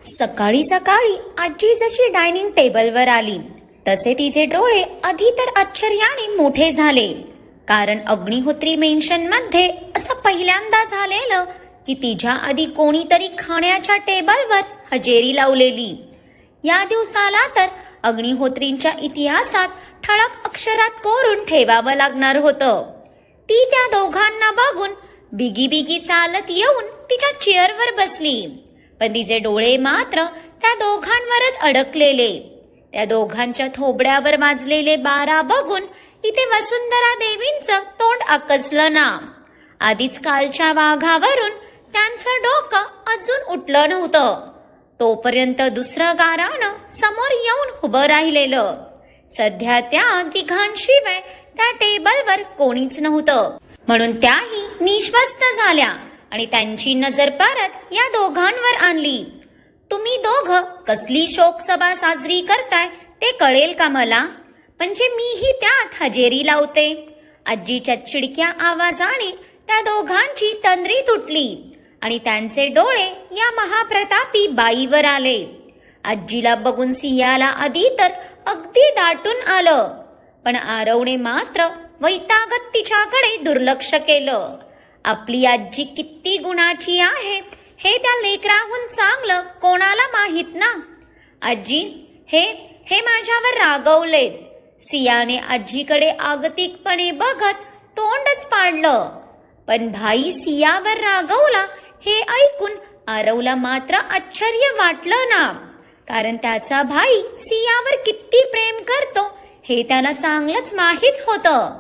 सकाळी सकाळी आजी जशी डायनिंग टेबलवर आली तसे तिचे डोळे आधी तर आश्चर्याने मोठे झाले, कारण अग्निहोत्री मेन्शनमध्ये असं पहिल्यांदा झालेलं की तिच्या आधी कोणीतरी खाण्याच्या टेबलवर हजेरी लावलेली. या दिवसाला तर अग्निहोत्रींच्या इतिहासात ठळक अक्षरात कोरून ठेवावं लागणार होतं. ती त्या दोघांना बघून बिगी बिगी चालत येऊन तिच्या चेअरवर बसली, पण तिचे डोळे मात्र त्या दोघांवरच अडकलेले. त्या दोघांच्या थोबड्यावर वाजलेले 12 बघून इथे वसुंधरा देवींचं तोंड आकसलं ना. आधीच कालच्या वाघावरून त्यांचं डोकं अजून उठलं नव्हतं, तोपर्यंत दुसरं गाराणं समोर येऊन उभं राहिलेलं. सध्या त्या तिघांशिवाय त्या टेबलवर कोणीच नव्हतं, म्हणून त्याही निश्वस्त झाल्या आणि त्यांची नजर परत या दोघांवर आणली. तुम्ही दोघं कसली शोकसभा साजरी करताय ते कळेल का मला? म्हणजे मीही त्यात हजेरी लावते. आजीच्या चिडक्या आवाजाने त्या दोघांची तंद्री तुटली आणि त्यांचे डोळे या महाप्रतापी बाईवर आले. आजीला बघून सियाला आधी तर अगदी दाटून आलं, पण आरवने मात्र वैतागत तिच्याकडे दुर्लक्ष केलं. आपली आजी किती गुणाची आहे हे त्या लेकराहून चांगलं कोणाला माहित ना. आजी, हे माझ्यावर रागवले. सियाने आजीकडे आगतिकपणे बघत तोंडच पाडलं, पण भाई सियावर रागवला हे ऐकून आरवला मात्र आश्चर्य वाटलं ना, कारण त्याचा भाई सियावर किती प्रेम करतो हे त्याला चांगलंच माहित होतं.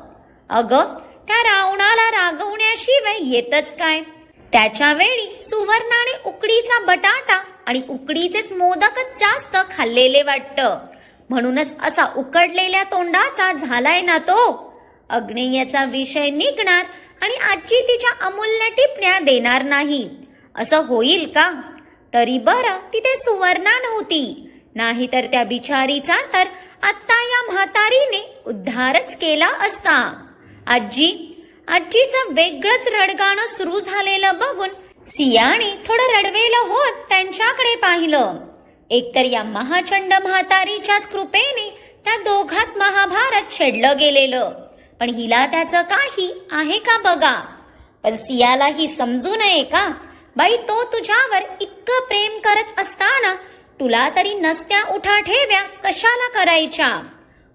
अगं, त्या रावणाला रागवण्याशिवाय येतच काय? त्याच्या वेळी सुवर्णाने उकडीचा बटाटा आणि उकडीचेच मोदकच जास्त खाल्लेले वाटतं, म्हणूनच असा उकडलेल्या तोंडाचा झालाय ना तो. अग्नेयाचा विषय निघणार आणि आजी तिच्या अमूल्य टिपण्या देणार नाही, असं होईल का? तरी बरं तिथे सुवर्णा नव्हती, नाहीतर त्या बिचारीचा तर आत्ता या म्हातारीने उद्धारच केला असता. आजीचं वेगळंच रडगाणं सुरू झालेलं बघून सियाने थोडं रडवेलं होत त्यांच्याकडे पाहिलं. एकतर या महाचंड म्हातारीच्याच कृपेने त्या दोघात महाभारत छेडलं गेलेलं, पण हिला त्याचं काही आहे का बघा. पण सियालाही समजू नये का? बाई, तो तुझ्यावर इतकं प्रेम करत असताना तुला तरी नसत्या उठा ठेव्या कशाला करायच्या?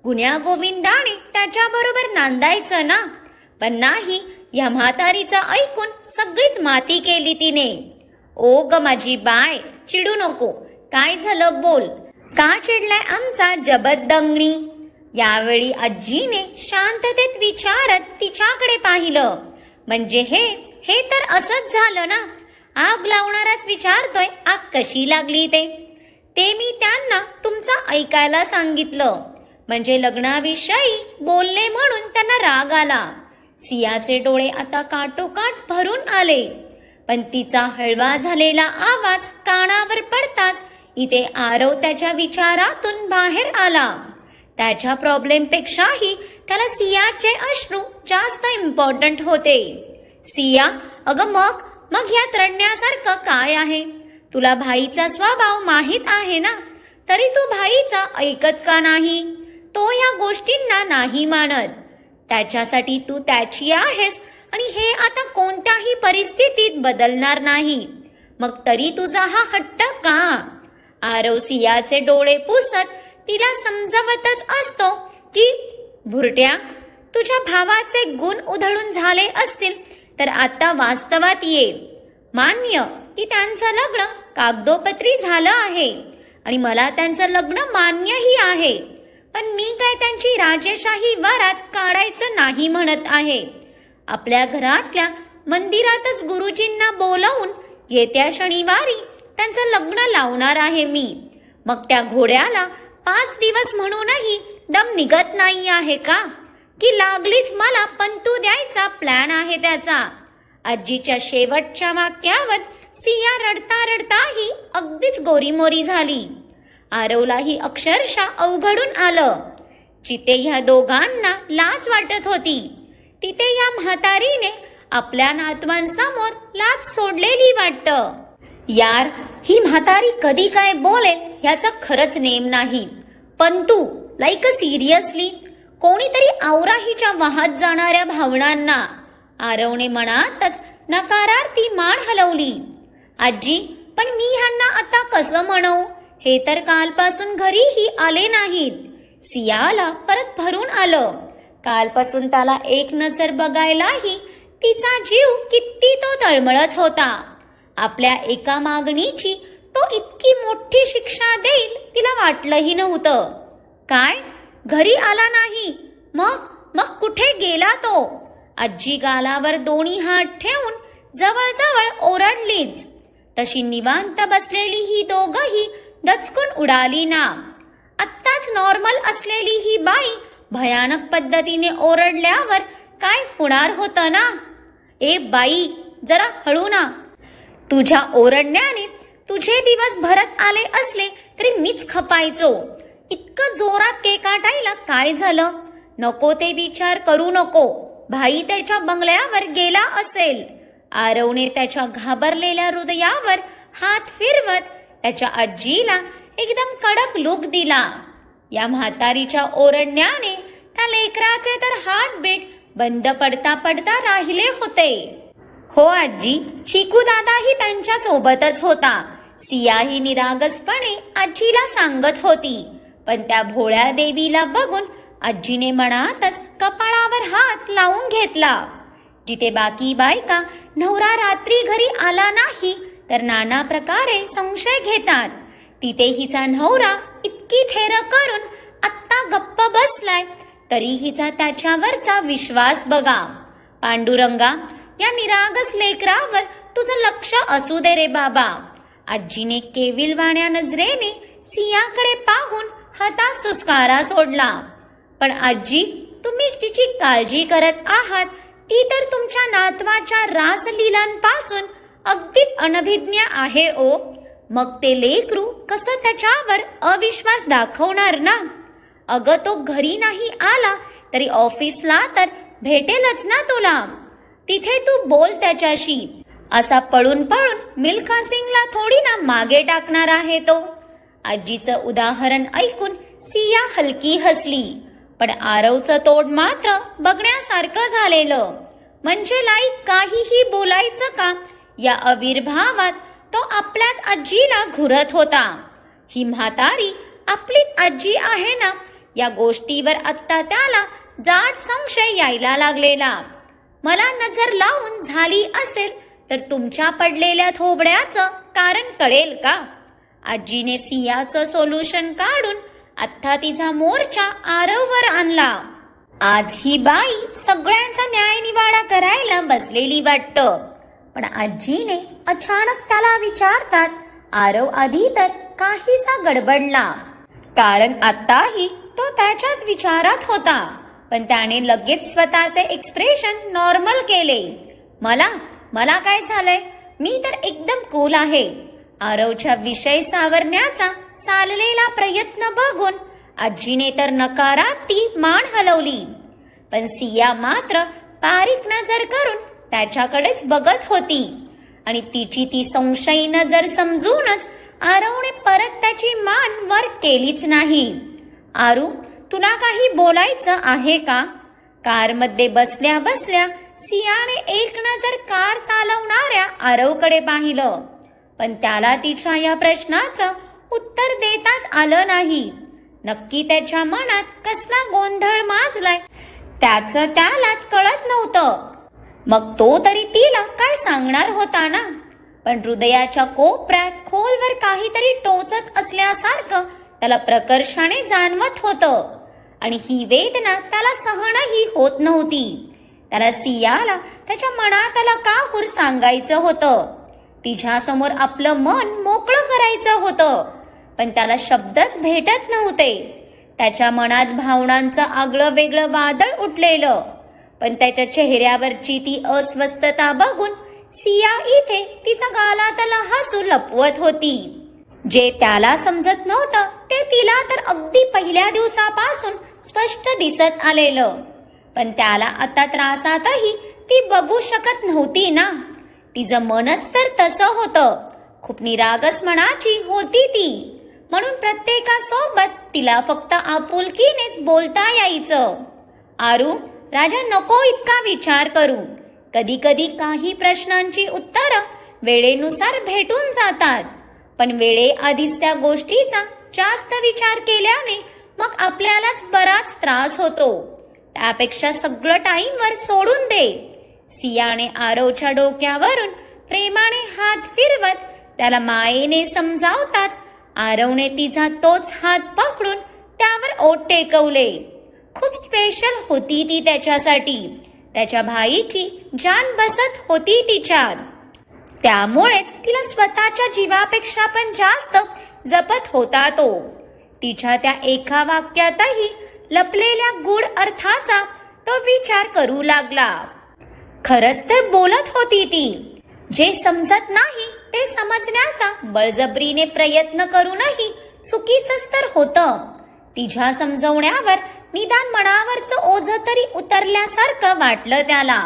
गुन्या गोविंदाने त्याच्याबरोबर नांदायचं ना. पण नाही, या म्हातारीचं ऐकून सगळीच माती केली तिने. ओ ग माझी बाय, चिडू नको. काय झालं बोल, का चिडलाय आमचा जबरदंगणी? यावेळी आजीने शांततेत विचारत तिच्याकडे पाहिलं. म्हणजे हे तर असंच झालं ना. आग लावणाराच विचारतोय आग कशी लागली ते मी त्यांना तुमचं ऐकायला सांगितलं, म्हणजे लग्नाविषयी बोलले म्हणून त्यांना राग आला. सियाचे डोळे आता काठोकाठ भरून आले, पण तिचा हळवा झालेला आवाज कानावर पडताच इथे आरव त्याच्या विचारातून बाहेर आला. त्याच्या प्रॉब्लेमपेक्षाही त्याला सियाचे अश्रू जास्त इम्पॉर्टंट होते. सिया, अगं मग यात रडण्यासारखं काय आहे? तुला भाईचा स्वभाव माहीत आहे ना, तरी तू भाईचा ऐकत का नाही? तो या गोष्टींना नाही मानत. त्याच्यासाठी तू त्याची आहेस आणि हे आता कोणत्याही परिस्थितीत बदलणार नाही. मग तरी तुझा हा हट्ट का? आरव सियाचे डोळे पुसत तिला समजावतच असतो की भुरट्या, तुझ्या भावाचे गुण उधळून झाले असतील तर आता वास्तवात ये. मान्य की त्यांचं लग्न कागदोपत्री झालं आहे आणि मला त्यांचं लग्न मान्यही आहे, पण मी काय त्यांची राजेशाही वरात काढायचं नाही म्हणत आहे. आपल्या घरातल्या मंदिरातच गुरुजींना बोलवून येत्या शनिवारी त्यांचं लग्न लावणार आहे मी. मग त्या घोड्याला 5 दिवस म्हणूनही दम निघत नाही आहे का? की लागलीच मला पंतू द्यायचा प्लॅन आहे त्याचा? आजीच्या शेवटच्या वाक्यावर सिया रडता रडताही अगदीच गोरीमोरी झाली. आरवलाही अक्षरशः अवघडून आलं. जिथे ह्या दोघांना लाज वाटत होती, तिथे या म्हातारीने आपल्या नातवांसमोर लाज सोडलेली वाटतं. यार, ही म्हातारी कधी काय बोलेल ह्याचा खरंच नेम नाही. पण तू लाईक सिरियसली कोणीतरी आवरा हिच्या वाहत जाणाऱ्या भावनांना. आरवने मनातच नकारार्थी मान हलवली. आजी, पण मी ह्यांना आता कसं म्हणू? हे तर कालपासून घरीही आले नाहीत. सियाला परत भरून आलं. कालपासून त्याला एक नजर बघायलाही तिचा जीव किती तो तळमळत होता. आपल्या एका मागणीची तो इतकी मोठी शिक्षा देईल तिला वाटलंही नव्हतं. काय, घरी आला नाही? मग कुठे गेला तो? आजी गालावर दोन्ही हात ठेवून जवळजवळ ओरडलीच. तशी निवांत बसलेली ही दोघही दचकून उडाली ना. आत्ताच नॉर्मल असलेली ही बाई भयानक पद्धतीने ओरडल्यावर काय होणार होतं ना. ए बाई, जरा हळू ना. तुझ्या ओरडण्याने तुझे दिवस भरत आले असले तरी मीच खपायचो. इतकं जोरात केकाटायला काय झालं? नको ते विचार करू नको. भाई त्याच्या बंगल्यावर गेला असेल. आरवने त्याच्या घाबरलेल्या हृदयावर हात फिरवत त्याच्या आजीला एकदम कडक लूक दिला. या म्हातारीच्या ओरडण्याने त्या लेकराचे तर हार्टबीट बंद पडता पडता राहिले होते. हो आजी, चिकू दादाही त्यांच्या सोबतच होता. सियाही निरागसपणे आजीला सांगत होती. पण त्या भोळ्या देवीला बघून आजीने मनातच कपाळावर हात लावून घेतला. जिथे बाकी बायका नवरा रात्री घरी आला नाही तर नाना प्रकारे संशय घेतात, तिथे हिचा नवरा इतकी थेर करून आत्ता गप्प बसलाय तरी हिचा त्याच्यावरचा विश्वास बघा. पांडुरंगा, या निरागस लेकरावर तुझं लक्ष असू दे रे बाबा. आजीने केविलवाण्या नजरेने सियाकडे पाहून हातात सुस्कारा सोडला. पण आजी, तुम्ही तिची काळजी करत आहात ती तर तुमच्या नातवाच्या रासलीलांपासून अगदीच अनभिज्ञ आहे ओ. मग ते लेकरू कसं त्याच्यावर अविश्वास दाखवणार ना. अगं, तो घरी नाही आला तरी ऑफिसला तर भेटेलच ना तुला. तिथे तू बोल त्याच्याशी. असा पळून पळून मिल्खा सिंगला थोडी ना मागे टाकणार आहे तो. आजीचं उदाहरण ऐकून सिया हलकी हसली. पण आरवचं तोड मात्र बघण्यासारखं झालेलं. म्हणजे लाईक काहीही बोलायचं का या आविर्भावात तो आपल्याच आजीला घुरत होता. ही म्हातारी आपलीच आजी आहे ना या गोष्टीवर आत्ता त्याला जाड संशय यायला लागलेला. मला नजर लावून झाली असेल तर तुमच्या पडलेल्या थोबड्याचं कारण कळेल का? आजीने सियाचं सोल्युशन काढून आत्ता तिचा मोर्चा आरववर आणला. आज ही बाई सगळ्यांचा न्यायनिवाडा करायला बसलेली वाटतं. पण आजीने अचानक त्याला विचारताच आरव आधी तर काहीसा गडबडला. कारण आत्ताही तो त्याच्याच विचारात होता. पण त्याने लगेच स्वतःचे एक्सप्रेशन नॉर्मल केले. मला काय झालंय? मी तर एकदम कूल आहे. आरवच्या विषय सावरण्याचा चाललेला प्रयत्न बघून आजीने तर नकारार्थी मान हलवली. पण सिया मात्र बारीक नजर करून त्याच्याकडेच बघत होती. आणि तिची ती संशयी नजर समजूनच आरवने परत त्याची मान वर केलीच नाही. आरू, तुला काही बोलायचं आहे का? कारमध्ये बसल्या बसल्या सियाने एक नजर कार चालवणाऱ्या आरवकडे पाहिलं. पण त्याला तिच्या या प्रश्नाचं उत्तर देताच आलं नाही. नक्की त्याच्या मनात कसला गोंधळ माजलाय त्याचं त्यालाच कळत नव्हतं. मग तो तरी तिला काय सांगणार होता ना. पण हृदयाच्या कोपऱ्यात खोलवर काहीतरी टोचत असल्यासारखं त्याला प्रकर्षाने जाणवत होतं. आणि ही वेदना त्याला सहनही होत नव्हती. त्याला सियाला त्याच्या मनातला काहूर सांगायचं होतं. तिच्यासमोर आपलं मन मोकळं करायचं होतं. पण त्याला शब्दच भेटत नव्हते. त्याच्या मनात भावनांचं आगळं वेगळं वादळ उठलेलं. पण त्याच्या चेहऱ्यावरची ती अस्वस्थता बघून सिया इथे तिचा गालातला हसू लपवत होती. जे त्याला समजत नव्हतं ते तिला तर अगदी पहिल्या दिवसापासून स्पष्ट दिसत आलेलं. पण त्याला आता त्रासातही ती बघू शकत नव्हती ना. तिचं मनच तर तसं होतं. खूप निरागस मनाची होती ती, म्हणून प्रत्येकासोबत तिला फक्त आपुलकीनेच बोलता यायचं. आरू, राजा नको इतका विचार करू. कधी कधी काही प्रश्नांची उत्तरं वेळेनुसार भेटून जातात, पण वेळेआधीच त्या गोष्टीचा जास्त विचार केल्याने मग आपल्यालाच बराच त्रास होतो. त्यापेक्षा सगळं टाईमवर सोडून दे. सियाने आरवच्या डोक्यावरून प्रेमाने हात फिरवत त्याला मायेने समजावताच आरवने तिचा तोच हात पकडून त्यावर ओठ टेकवले. खूप स्पेशल होती ती त्याच्यासाठी. त्याच्या भाईची जान बसत होती तिच्यात. त्यामुळेच तिला स्वतःच्या जीवापेक्षा पण जास्त जपत होता तो. तिच्या त्या एका वाक्यातही लपलेल्या गूढ अर्थाचा तो विचार करू लागला. खरंच तर बोलत होती ती. जे समजत नाही ते समजण्याचा बळजबरीने प्रयत्न करूनही चुकीचंच तर होतं. तिच्या समजवण्यावर निदान मनावरचं ओझं तरी उतरल्यासारखं वाटलं त्याला.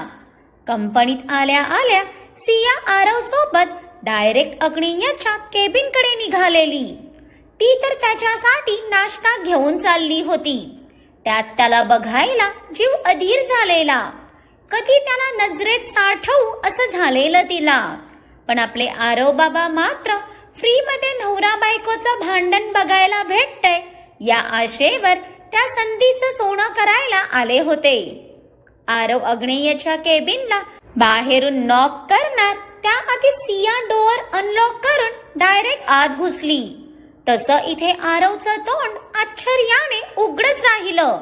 कंपनीत आल्या आल्या सिया आरव सोबत डायरेक्ट अग्नियाच्या केबिनकडे निघालेली. ती तर त्याच्यासाठी नाश्ता घेऊन चालली होती. त्यात त्याला बघायला जीव अधीर झालेला. कधी त्याला नजरेत साठवू असं झालेलं तिला. पण आपले आरव बाबा मात्र फ्रीमध्ये नवरा बायकोचं भांडण बघायला भेटतंय या आशेवर त्या संधीचं सोनं करायला आले होते. आरव अग्नेयच्या केबिनला बाहेरून नॉक करणार त्याआधी सिया डोअर अनलॉक करून डायरेक्ट आत घुसली. तसं इथे आरवचं तोंड आश्चर्याने उघडच राहिलं.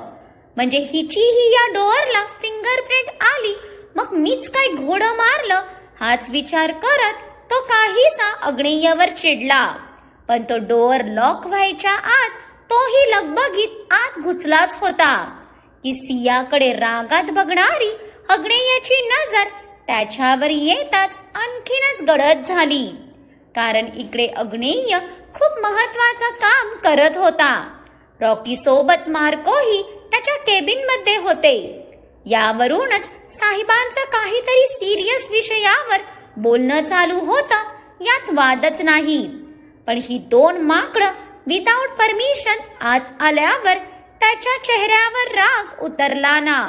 म्हणजे हिचीही या डोअरला फिंगरप्रिंट आली, मग मीच काय घोडं मारलं हाच विचार करत तो काहीसा अग्नेयवर चिडला. पण तो डोअर लॉक व्हायच्या आत तोही लगबगीत आत घुसलाच होता की सियाकडे रागात बघणारी अग्नेयची नजर त्याच्यावर येताच आणखीनच गडद झाली. कारण इकडे अग्नेय खूप महत्वाचं काम करत होता. रॉकी सोबत मार्कोही त्याच्या केबिनमध्ये होते. यावरूनच साहेबांचं काहीतरी सिरियस विषयावर बोलणं चालू होतं, यात वादच नाही. पण ही दोन माकडं विदाउट परमिशन आत आल्यावर त्याच्या चेहऱ्यावर राग उतरला ना.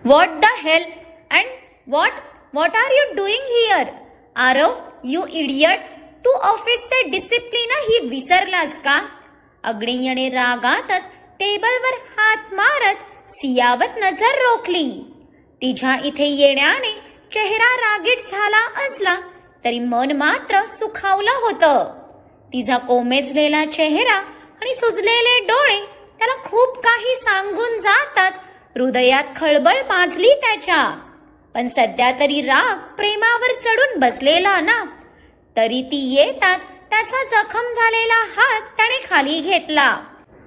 What the hell and what are you doing here? Aarav, you idiot, तू ऑफिसचे डिसिप्लिनही विसरलास का? अग्नेयने रागातच टेबलवर हात मारत सियावर नजर रोखली. तिच्या इथे येण्याने चेहरा रागीट झाला असला तरी मन मात्र सुखावलं होतं. तिचा कोमेजलेला चेहरा आणि सुजलेले डोळे त्याला खूप काही सांगून जाताच हृदयात खळबळ माजली त्याच्या. पण सध्या तरी राग प्रेमावर चढून बसलेला ना. तरी ती येताच त्याचा जखम झालेला हात त्याने खाली घेतला.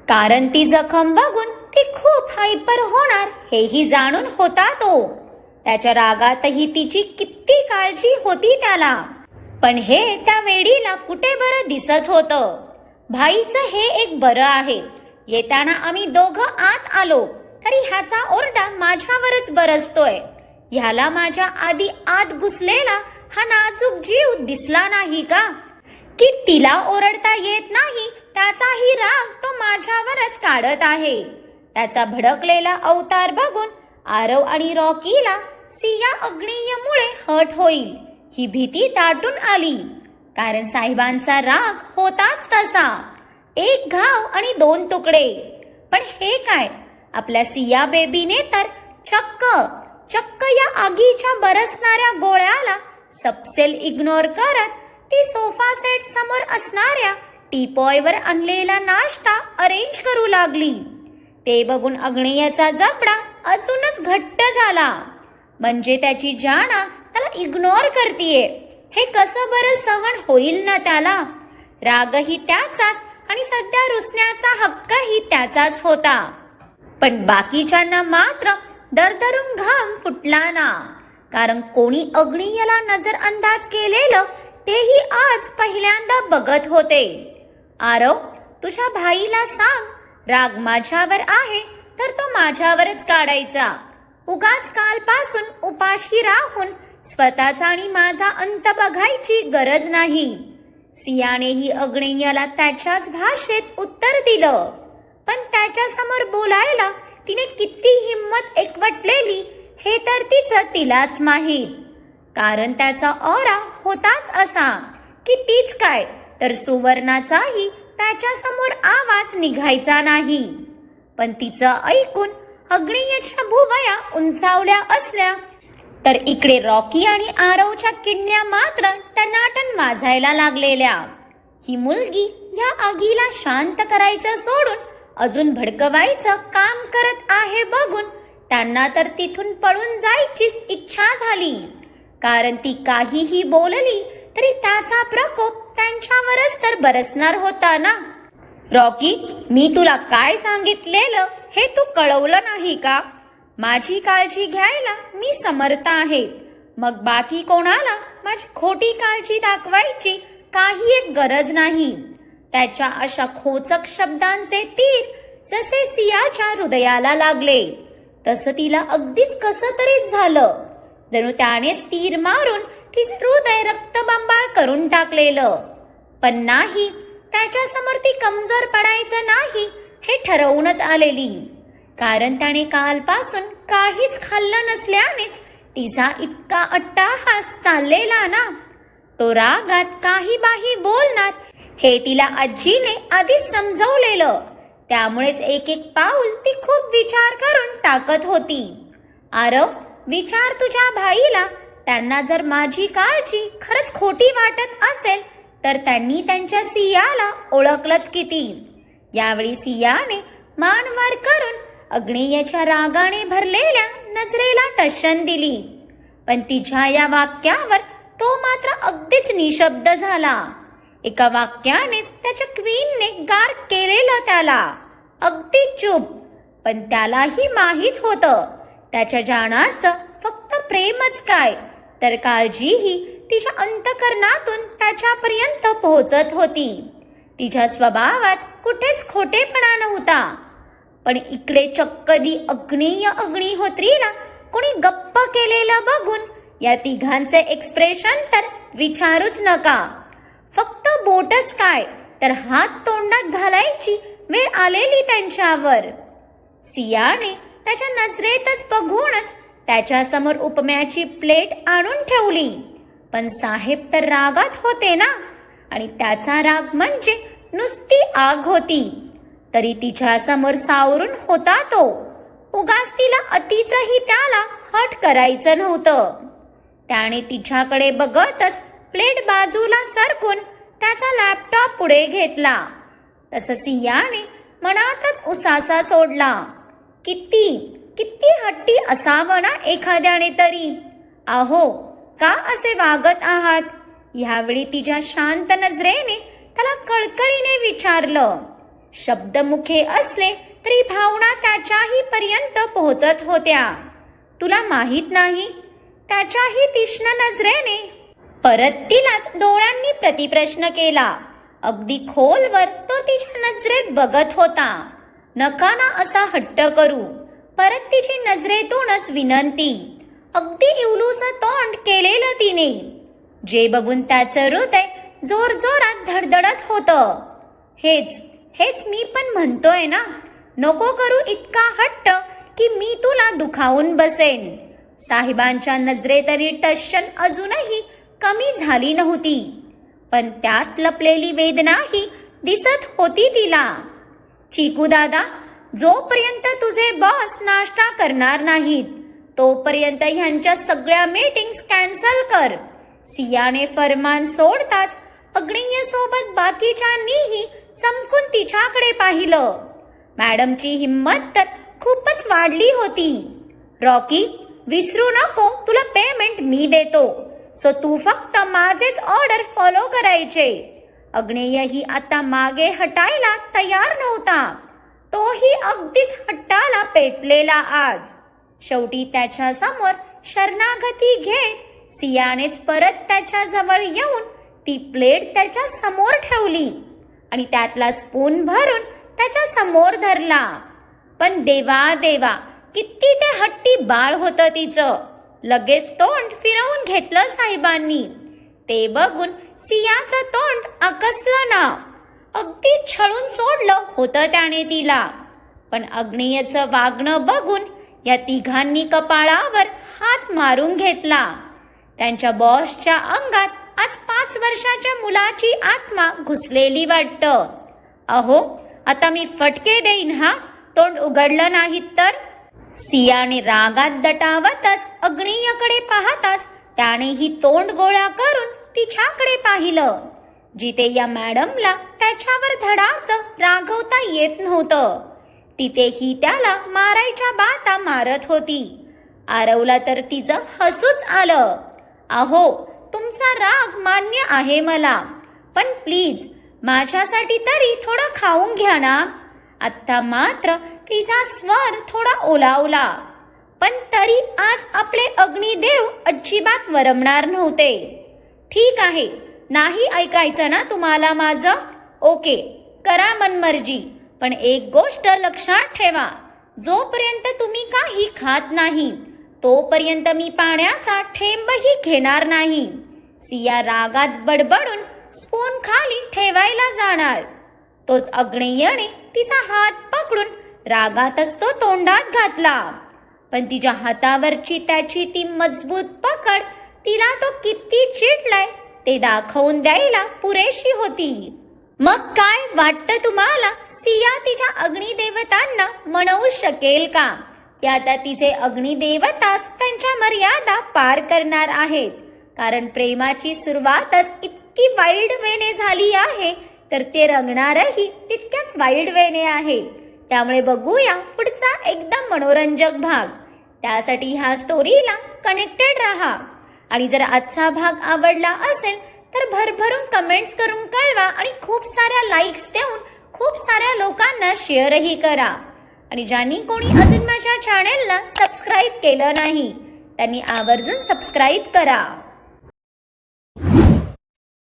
कारण ती जखम बघून ती खूप हायपर होणार हेही जाणून होता तो. त्याच्या रागातही तिची किती काळजी होती त्याला. पण हे त्या वेडीला कुठे बरं दिसत होतं. भाईचं हे एक बरं आहे. येताना आम्ही दोघं आत आलो तरी ह्याचा ओरडा माझ्यावरच बरसतोय. ह्याला माझ्या आधी आत घुसलेला हा नाजूक जीव दिसला नाही का? की तिला ओरडता येत नाही त्याचाही राग तो माझ्यावरच काढत आहे. त्याचा भडकलेला अवतार बघून आरव आणि रॉकीला सिया अग्नेयमुळे हट होईल ही भीती दाटून आली. कारण साहेबांचा राग होताच तसा. एक घाव आणि दोन तुकडे. पण हे काय, आपल्या सिया बेबीने तर चक्क या आगीच्या बरसणाऱ्या गोळ्याला सबसेल इग्नोर करत ती सोफा सेट समोर असणाऱ्या टीपॉयवर आणलेला नाश्ता अरेंज करू लागली. ते बघून अग्नेयचा जबडा अजूनच घट्ट झाला. म्हणजे त्याची जाना त्याला इग्नोर करतीये हे कसं बरं सहन होईल ना त्याला. रागही त्याचाच आणि सध्या रुसण्याचा हक्कही त्याचाच होता. पण बाकीच्यांना मात्र दरदरून घाम फुटला ना. कारण कोणी अग्नेयला नजरअंदाज केलेलं तेही आज पहिल्यांदा बघत होते. आरव, तुझ्या भाईला सांग राग माझ्यावर आहे तर तो माझ्यावरच काढायचा. उगाच कालपासून उपाशी राहून स्वतःचा आणि माझा अंत बघायची गरज नाही. सियानेही अग्नेयला त्याच्याच भाषेत उत्तर दिलं. पण त्याच्या समोर बोलायला तिने किती हिंमत एकवटलेली हे तर तिलाच माहीत. कारण त्याचा ऑरा होताच असा की तीच काय तर सुवर्णाचाही त्याच्या समोर आवाज निघायचा नाही. पण तिचं ऐकून अग्नेयच्या भुवया उंचावल्या असल्या तर इकडे रॉकी आणि आरवच्या किडण्या मात्र टनाटन वाजायला लागलेल्या. ही मुलगी या आगीला शांत करायचं सोडून अजून भडकवायचं काम करत आहे बघून त्यांना तर तिथून पळून जायचीच इच्छा झाली. कारण ती काहीही बोलली तरी त्याचा प्रकोप त्यांच्यावरच तर बरसणार होता ना. रॉकी, मी तुला काय सांगितलेलं हे तू कळवलं नाही का? माझी काळजी घ्यायला मी समर्थ आहे. मग बाकी कोणाला माझी खोटी काळजी दाखवायची काही एक गरज नाही. त्याच्या अशा खोचक शब्दांचे तीर जसे सियाच्या हृदयाला लागले तसं तिला अगदीच कसं तरीच झालं. जणू त्यानेच तीर मारून तिचे हृदय रक्तबंबाळ करून टाकलेलं. पण नाही, त्याच्या समोर ती कमजोर पडायचं नाही हे ठरवूनच आलेली. कारण त्याने कालपासून काहीच खाल्लं नसल्यानेच तिचा इतका अट्टाहास चाललेला ना. तो रागात काही बाही बोलणार हे तिला आजीने आधीच समजवलेलं. त्यामुळेच एक एक पाऊल ती खूप विचार करून टाकत होती. आरव, विचार तुझ्या भाईला. त्यांना जर माझी काळजी खरंच खोटी वाटत असेल तर त्यांनी त्यांच्या सियाला ओळखलंच किती. यावेळी सियाने मान वर करून अग्नेयच्या रागाने भरलेल्या नजरेला टशन दिली. पण तिच्या या वाक्यावर तो मात्र अगदीच निशब्द झाला. एका वाक्यानेच त्याच्या क्वीनने गार केलेलं त्याला. अगदी चूप. पण त्यालाही माहीत होतं त्याच्या जाणाचं फक्त प्रेमच काय तर काळजीही तिच्या अंतकरणातून त्याच्यापर्यंत पोहोचत होती. तिच्या स्वभावात कुठेच खोटेपणा नव्हता. पण इकडे चक्कदी अग्निहोत्रीला कोणी गप्प केलेलं बघून या तिघांचे एक्सप्रेशन तर विचारूच नका. फक्त बोटच काय तर हात तोंडात घालायची वेळ आलेली त्यांच्यावर. सियाने त्याच्या नजरेतच बघूनच त्याच्या समोर उपम्याची प्लेट आणून ठेवली. पण साहेब तर रागात होते ना. आणि त्याचा राग म्हणजे नुसती आग होती. तरी तिच्या समोर सावरून होता तो. उगाच तिला अतिचंही त्याला हट करायचं नव्हतं. त्याने तिच्याकडे बघतच प्लेट बाजूला सरकून त्याचा लॅपटॉप पुढे घेतला. तसं सियाने मनातच उसासा सोडला. किती हट्टी असावं ना एखाद्याने तरी. अहो, का असे वागत आहात? ह्यावेळी तिच्या शांत नजरेने त्याला कळकळीने विचारलं. शब्द मुखे असले तरी भावना त्याच्याही पर्यंत पोहोचत होत्या. तुला माहित नाही? त्याच्याही तीक्ष्ण नजरेने परत तिलाच डोळ्यांनी प्रतिप्रश्न केला. अगदी खोलवर तो तिच्या नजरेत बघत होता. नका ना असा हट्ट करू. परत तिची नजरेतूनच विनंती. अगदी इवलूसं तोंड केलेलं तिने. जे बघून त्याचं हृदय जोरजोरात धडधडत होतं. हेच मी पण म्हणतोय ना. नको करू इतका हट्ट की मी तुला दुखावून बसेन. साहेबांच्या नजरेतली टशन अजूनही कमी झाली नव्हती. पण त्यात लपलेली वेदनाही दिसत होती तिला. चिकू दादा, जोपर्यंत तुझे बॉस नाश्ता करणार नाहीत तोपर्यंत ह्यांच्या सगळ्या मीटिंग्स कॅन्सल कर. सियाने फरमान सोडताच अग्नियसोबत बाकीच्यांनीही चमकून तिच्याकडे पाहिलं. मॅडमची हिंमत तर खूपच वाढली होती. रॉकी, विसरू नको, तुला पेमेंट मी देतो. सो तू फक्त माझेच ऑर्डर फॉलो करायचे. अग्नेयही आता मागे हटायला तयार नव्हता. तोही अगदीच हट्टाला पेटलेला आज. शेवटी त्याच्या समोर शरणागती घेत सियानेच परत त्याच्या जवळ येऊन ती प्लेट त्याच्या समोर ठेवली आणि त्यातला स्पून भरून त्याच्या समोर धरला. पण देवा देवा, किती ते हट्टी बाळ होतं तिचं. लगेच तोंड फिरवून घेतलं साहेबांनी. ते बघून सियाचं तोंड आकसलं ना. अगदी छळून सोडलं होतं त्याने तिला. पण अग्नेयचं वागणं बघून या तिघांनी कपाळावर हात मारून घेतला. त्यांच्या बॉसच्या अंगात आज 5 वर्षाच्या मुलाची आत्मा घुसलेली वाटतं. अहो, आता मी फटके देईन हा, तोंड उघडलं नाही तर. सियाने रागात दटावतच अग्नेयकडे पाहताच त्यानेही तोंड गोळा करून तिच्याकडे पाहिलं. जिथे या मॅडमला त्याच्यावर धडाचं रागवता येत नव्हतं, तिथेही त्याला मारायच्या बाता मारत होती. आरवला तर तिचं हसूच आलं. अहो, तुमचा राग मान्य आहे मला, पण प्लीज माझ्यासाठी तरी थोडं खाऊन घ्या ना. आत्ता मात्र तिचा स्वर थोडा ओलावला, पण तरी आज आपले अग्निदेव अजिबात वरमणार नव्हते. ठीक आहे, नाही ऐकायचं ना तुम्हाला माझं? ओके, करा मनमर्जी, पण एक गोष्ट लक्षात ठेवा, जोपर्यंत तुम्ही काही खात नाही तोपर्यंत मी पाण्याचा थेंबही घेणार नाही. सिया रागात बडबडून स्पून खाली ठेवायला जाणार. तोच अग्नेयने तिचा हात पकडून रागातच तो तोंडात घातला. पण तिच्या हातावरची त्याची ती मजबूत पकड तिला तो किती चिडलाय ते दाखवून द्यायला पुरेशी होती. मग काय वाटतं तुम्हाला, सिया तिच्या अग्निदेवतांना म्हणवू शकेल का की आता तिचे अग्निदेवताच त्यांच्या मर्यादा पार करणार आहेत? कारण प्रेमाची सुरुवातच इतकी वाईल्ड वेने झाली आहे, तर ते रंगणारही तितक्याच वाईल्ड वेने आहे. त्यामुळे बघूया पुढचा एकदम मनोरंजक भाग. त्यासाठी ह्या स्टोरीला कनेक्टेड राहा. आणि जर आजचा भाग आवडला असेल तर भरभरून कमेंट्स करून कळवा आणि खूप साऱ्या लाईक्स देऊन खूप साऱ्या लोकांना शेअरही करा. आणि ज्यांनी कोणी अजून माझ्या चॅनेलला सबस्क्राईब केलं नाही त्यांनी आवर्जून सबस्क्राईब करा.